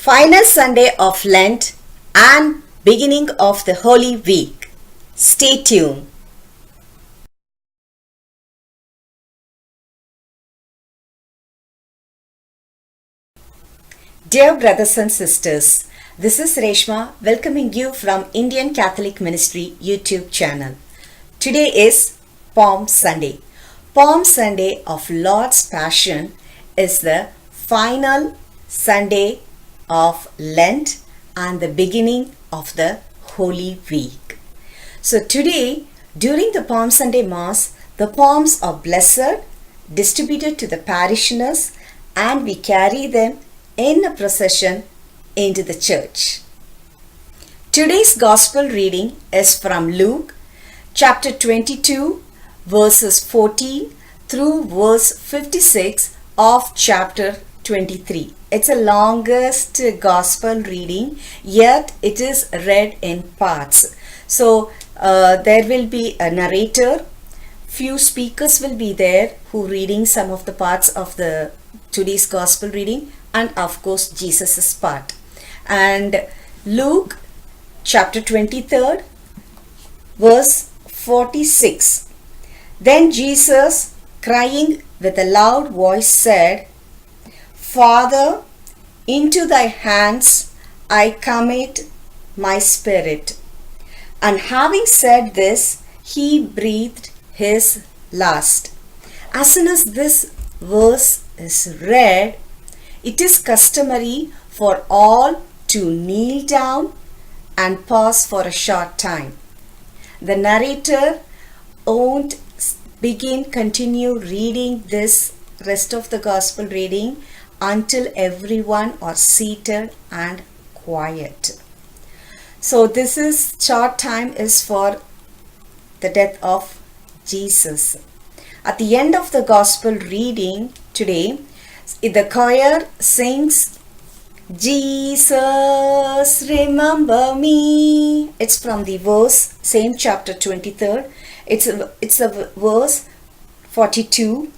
Final Sunday of Lent and beginning of the Holy Week. Stay tuned. Dear brothers and sisters, this is Reshma welcoming you from Indian Catholic Ministry YouTube channel. Today is Palm Sunday. Palm Sunday of Lord's Passion is the final Sunday of Lent and the beginning of the Holy Week. So today, during the Palm Sunday Mass, the palms are blessed, distributed to the parishioners, and we carry them in a procession into the church. Today's Gospel reading is from Luke chapter 22 verses 14 through verse 56 of chapter 23. It's a longest Gospel reading, yet it is read in parts. So there will be a narrator, few speakers will be there who reading some of the parts of the today's Gospel reading, and of course Jesus's part. And Luke chapter 23 verse 46. Then Jesus, crying with a loud voice, said, Father, into thy hands I commit my spirit. And having said this, he breathed his last. As soon as this verse is read, it is customary for all to kneel down and pause for a short time. The narrator won't continue reading this rest of the Gospel reading until everyone are seated and quiet. So this is short time is for the death of Jesus. At the end of the Gospel reading today, the choir sings, Jesus, remember me. It's from the verse, same chapter 23. It's a verse 42.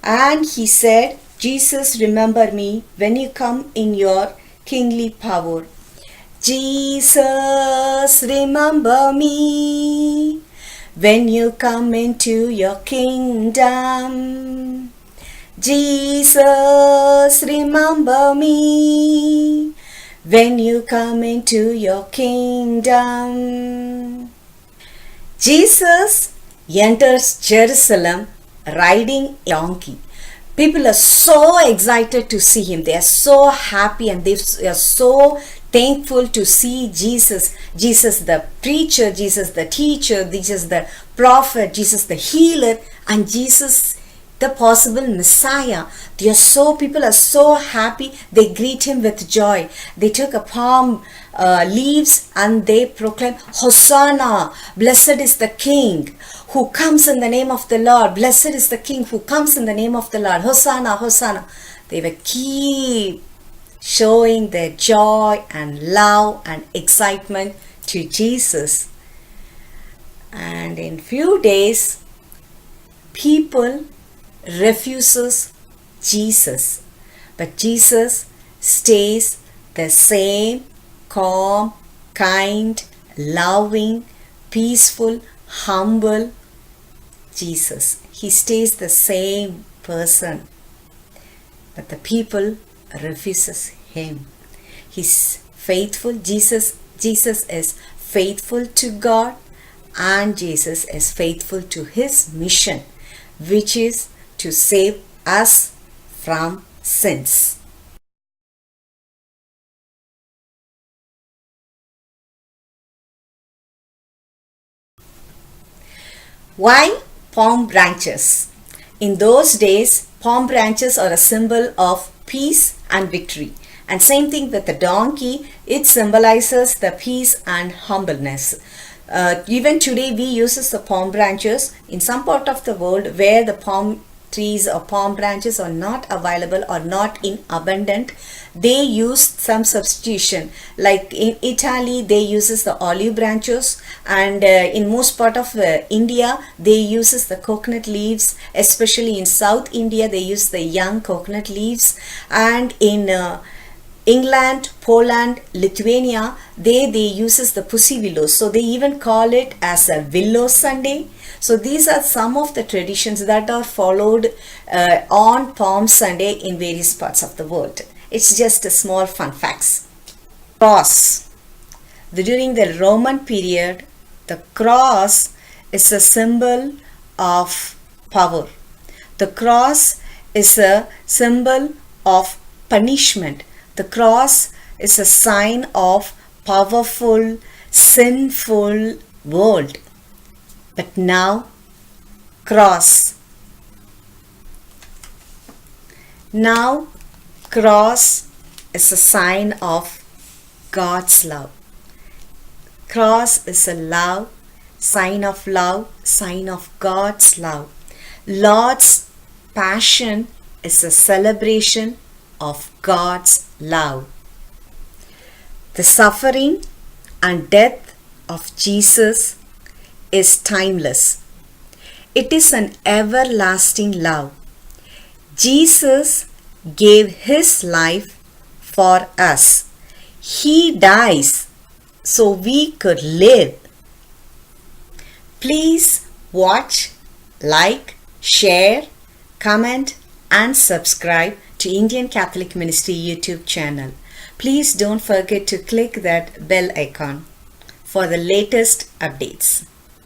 And he said, Jesus, remember me when you come in your kingly power. Jesus, remember me when you come into your kingdom. Jesus, remember me when you come into your kingdom. Jesus enters Jerusalem riding a donkey. People are so excited to see him. They are so happy and they are so thankful to see Jesus. Jesus the preacher, Jesus the teacher, Jesus the prophet, Jesus the healer, and Jesus the possible Messiah. People are so happy. They greet him with joy. They took a palm leaves and they proclaim, Hosanna, blessed is the King who comes in the name of the Lord. Blessed is the King who comes in the name of the Lord. Hosanna, Hosanna. They will keep showing their joy and love and excitement to Jesus. And in few days, people refuses Jesus, but Jesus stays the same calm, kind, loving, peaceful, humble Jesus. He stays the same person, but the people refuses him. He's faithful. Jesus is faithful to God, and Jesus is faithful to his mission, which is to save us from sins. Why palm branches? In those days, palm branches are a symbol of peace and victory. And same thing with the donkey, it symbolizes the peace and humbleness. Even today we use the palm branches in some part of the world where the palm trees or palm branches are not available or not in abundant. They use some substitution, like in Italy they uses the olive branches, and in most part of India they uses the coconut leaves. Especially in South India they use the young coconut leaves, and in England, Poland, Lithuania, they uses the pussy willows. So they even call it as a Willow Sunday. So these are some of the traditions that are followed on Palm Sunday in various parts of the world. It's just a small fun facts. Cross. During the Roman period, the cross is a symbol of power. The cross is a symbol of punishment. The cross is a sign of powerful, sinful world. But now, cross. Now, cross is a sign of God's love. Cross is a love, sign of love, sign of God's love. Lord's passion is a celebration of God's love. The suffering and death of Jesus is timeless. It is an everlasting love. Jesus gave his life for us. He dies so we could live. Please watch, like, share, comment and subscribe to Indian Catholic Ministry YouTube channel. Please don't forget to click that bell icon for the latest updates.